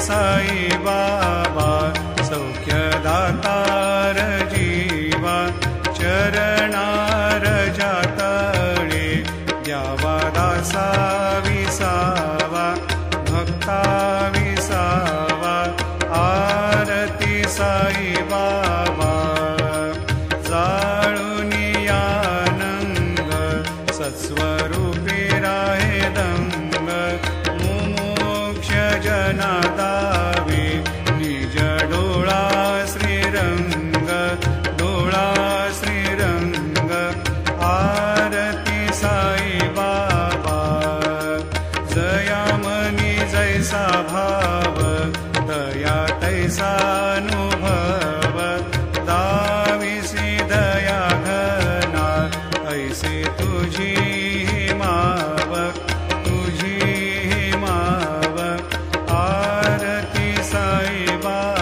साई बाबा सौख्यदातार जीवा चरणार जातळे द्यावा दासा विसावा भक्ता विसावा आरती साई बाबा जाळुनी आनंद सत्स्वरूपी राहे दंग मुमुक्ष जना दावे निज डोळा श्रीरंग डोळा श्रीरंग आरती साई बाबा जयामनी जैसा भाव दया तैसानुभव दाविसी दया घना ऐसे तुझी माव तुझी माव आरती साई बाबा।